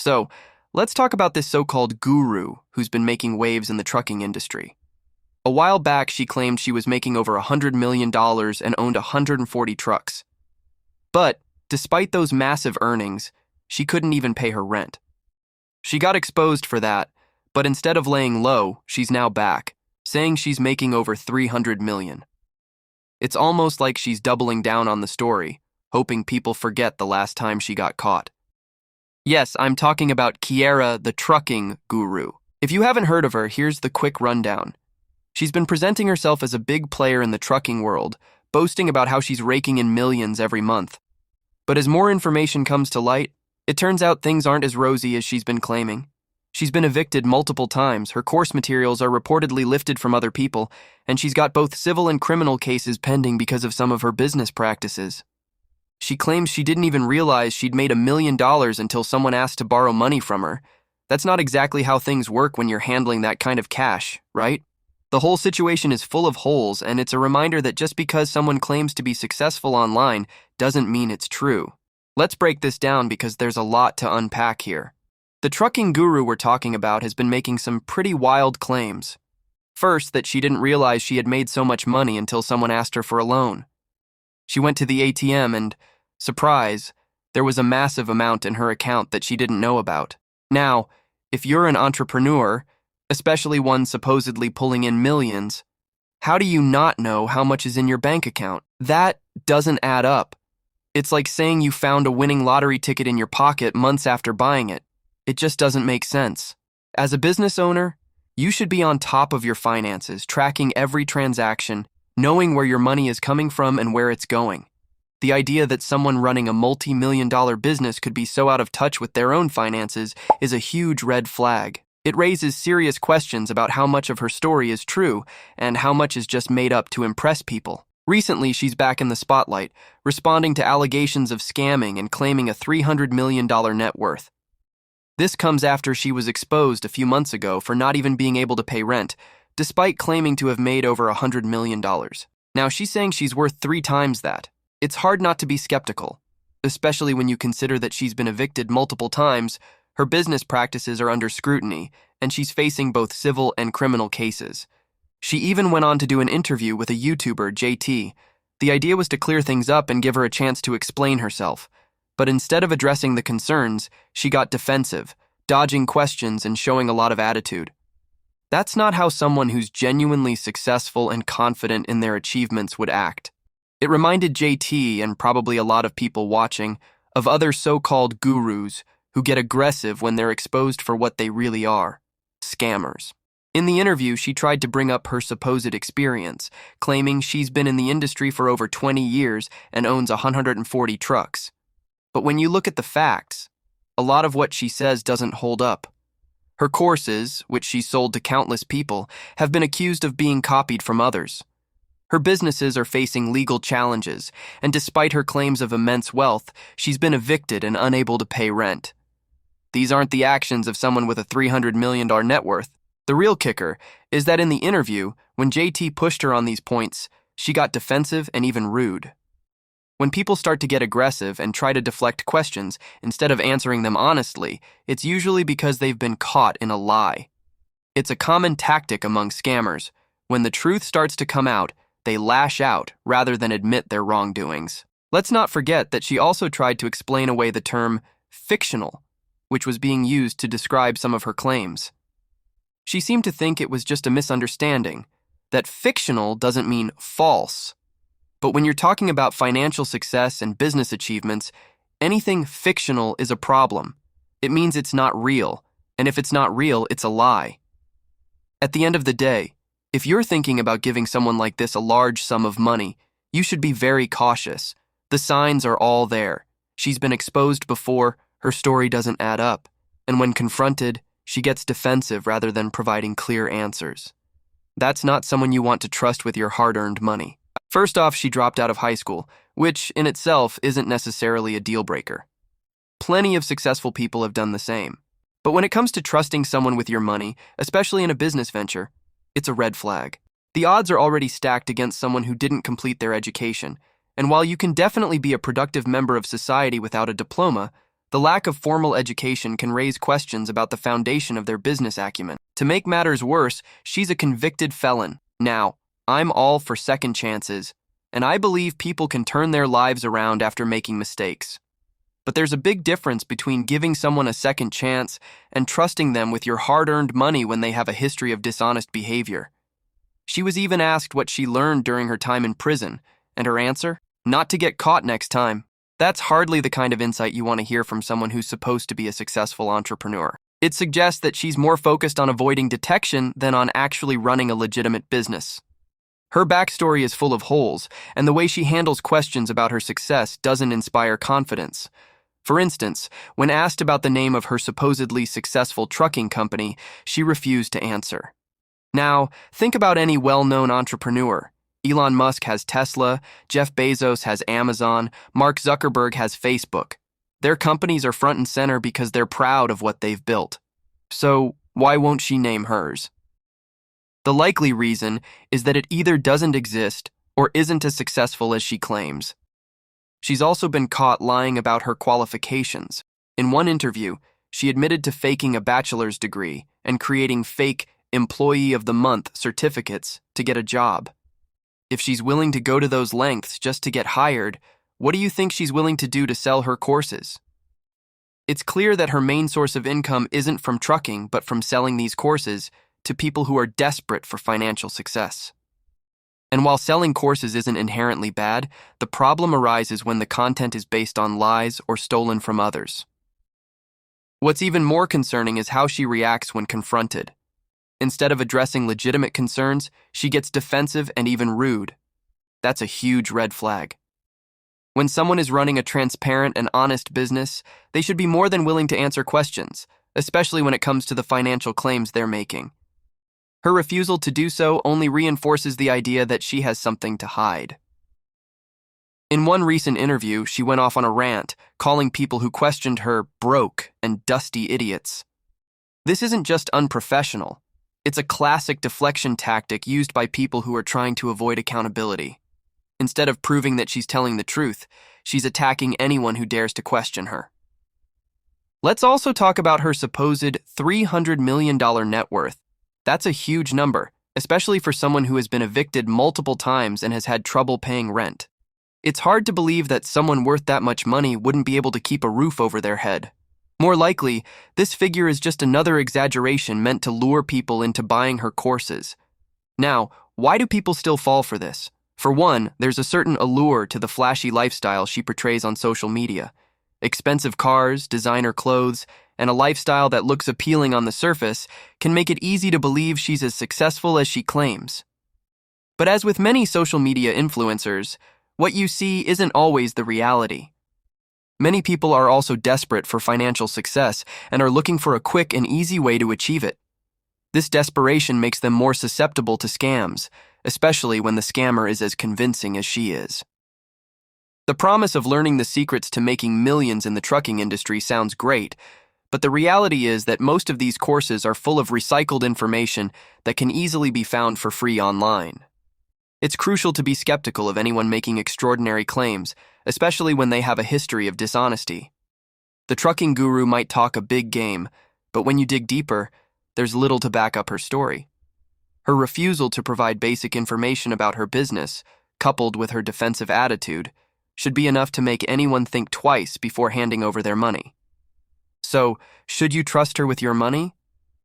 So, let's talk about this so-called guru who's been making waves in the trucking industry. A while back, she claimed she was making over $100 million and owned 140 trucks. But, despite those massive earnings, she couldn't even pay her rent. She got exposed for that, but instead of laying low, she's now back, saying she's making over $300 million. It's almost like she's doubling down on the story, hoping people forget the last time she got caught. Yes, I'm talking about Kierra, the trucking guru. If you haven't heard of her, here's the quick rundown. She's been presenting herself as a big player in the trucking world, boasting about how she's raking in millions every month. But as more information comes to light, it turns out things aren't as rosy as she's been claiming. She's been evicted multiple times, her course materials are reportedly lifted from other people, and she's got both civil and criminal cases pending because of some of her business practices. She claims she didn't even realize she'd made $1 million until someone asked to borrow money from her. That's not exactly how things work when you're handling that kind of cash, right? The whole situation is full of holes, and it's a reminder that just because someone claims to be successful online doesn't mean it's true. Let's break this down because there's a lot to unpack here. The trucking guru we're talking about has been making some pretty wild claims. First, that she didn't realize she had made so much money until someone asked her for a loan. She went to the ATM and, surprise, there was a massive amount in her account that she didn't know about. Now, if you're an entrepreneur, especially one supposedly pulling in millions, how do you not know how much is in your bank account? That doesn't add up. It's like saying you found a winning lottery ticket in your pocket months after buying it. It just doesn't make sense. As a business owner, you should be on top of your finances, tracking every transaction, knowing where your money is coming from and where it's going. The idea that someone running a multi-million-dollar business could be so out of touch with their own finances is a huge red flag. It raises serious questions about how much of her story is true and how much is just made up to impress people. Recently, she's back in the spotlight, responding to allegations of scamming and claiming a $300 million net worth. This comes after she was exposed a few months ago for not even being able to pay rent, despite claiming to have made over $100 million. Now, she's saying she's worth 3 times that. It's hard not to be skeptical, especially when you consider that she's been evicted multiple times, her business practices are under scrutiny, and she's facing both civil and criminal cases. She even went on to do an interview with a YouTuber, JT. The idea was to clear things up and give her a chance to explain herself. But instead of addressing the concerns, she got defensive, dodging questions and showing a lot of attitude. That's not how someone who's genuinely successful and confident in their achievements would act. It reminded JT, and probably a lot of people watching, of other so-called gurus who get aggressive when they're exposed for what they really are: scammers. In the interview, she tried to bring up her supposed experience, claiming she's been in the industry for over 20 years and owns 140 trucks. But when you look at the facts, a lot of what she says doesn't hold up. Her courses, which she's sold to countless people, have been accused of being copied from others. Her businesses are facing legal challenges, and despite her claims of immense wealth, she's been evicted and unable to pay rent. These aren't the actions of someone with a $300 million net worth. The real kicker is that in the interview, when JT pushed her on these points, she got defensive and even rude. When people start to get aggressive and try to deflect questions instead of answering them honestly, it's usually because they've been caught in a lie. It's a common tactic among scammers. When the truth starts to come out, they lash out rather than admit their wrongdoings. Let's not forget that she also tried to explain away the term fictional, which was being used to describe some of her claims. She seemed to think it was just a misunderstanding, that fictional doesn't mean false. But when you're talking about financial success and business achievements, anything fictional is a problem. It means it's not real, and if it's not real, it's a lie. At the end of the day, if you're thinking about giving someone like this a large sum of money, you should be very cautious. The signs are all there. She's been exposed before, her story doesn't add up, and when confronted, she gets defensive rather than providing clear answers. That's not someone you want to trust with your hard-earned money. First off, she dropped out of high school, which in itself isn't necessarily a deal breaker. Plenty of successful people have done the same. But when it comes to trusting someone with your money, especially in a business venture, it's a red flag. The odds are already stacked against someone who didn't complete their education, and while you can definitely be a productive member of society without a diploma, The lack of formal education can raise questions about the foundation of their business acumen. To make matters worse, she's a convicted felon. Now, I'm all for second chances, and I believe people can turn their lives around after making mistakes. But there's a big difference between giving someone a second chance and trusting them with your hard-earned money when they have a history of dishonest behavior. She was even asked what she learned during her time in prison, and her answer? Not to get caught next time. That's hardly the kind of insight you want to hear from someone who's supposed to be a successful entrepreneur. It suggests that she's more focused on avoiding detection than on actually running a legitimate business. Her backstory is full of holes, and the way she handles questions about her success doesn't inspire confidence. For instance, when asked about the name of her supposedly successful trucking company, she refused to answer. Now, think about any well-known entrepreneur. Elon Musk has Tesla, Jeff Bezos has Amazon, Mark Zuckerberg has Facebook. Their companies are front and center because they're proud of what they've built. So, why won't she name hers? The likely reason is that it either doesn't exist or isn't as successful as she claims. She's also been caught lying about her qualifications. In one interview, she admitted to faking a bachelor's degree and creating fake Employee of the Month certificates to get a job. If she's willing to go to those lengths just to get hired, what do you think she's willing to do to sell her courses? It's clear that her main source of income isn't from trucking, but from selling these courses to people who are desperate for financial success. And while selling courses isn't inherently bad, the problem arises when the content is based on lies or stolen from others. What's even more concerning is how she reacts when confronted. Instead of addressing legitimate concerns, she gets defensive and even rude. That's a huge red flag. When someone is running a transparent and honest business, they should be more than willing to answer questions, especially when it comes to the financial claims they're making. Her refusal to do so only reinforces the idea that she has something to hide. In one recent interview, she went off on a rant, calling people who questioned her broke and dusty idiots. This isn't just unprofessional. It's a classic deflection tactic used by people who are trying to avoid accountability. Instead of proving that she's telling the truth, she's attacking anyone who dares to question her. Let's also talk about her supposed $300 million net worth. That's a huge number, especially for someone who has been evicted multiple times and has had trouble paying rent. It's hard to believe that someone worth that much money wouldn't be able to keep a roof over their head. More likely, this figure is just another exaggeration meant to lure people into buying her courses. Now, why do people still fall for this? For one, there's a certain allure to the flashy lifestyle she portrays on social media. Expensive cars, designer clothes, and a lifestyle that looks appealing on the surface can make it easy to believe she's as successful as she claims. But as with many social media influencers, what you see isn't always the reality. Many people are also desperate for financial success and are looking for a quick and easy way to achieve it. This desperation makes them more susceptible to scams, especially when the scammer is as convincing as she is. The promise of learning the secrets to making millions in the trucking industry sounds great, but the reality is that most of these courses are full of recycled information that can easily be found for free online. It's crucial to be skeptical of anyone making extraordinary claims, especially when they have a history of dishonesty. The trucking guru might talk a big game, but when you dig deeper, there's little to back up her story. Her refusal to provide basic information about her business, coupled with her defensive attitude, should be enough to make anyone think twice before handing over their money. So, should you trust her with your money?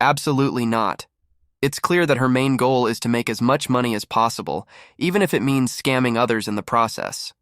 Absolutely not. It's clear that her main goal is to make as much money as possible, even if it means scamming others in the process.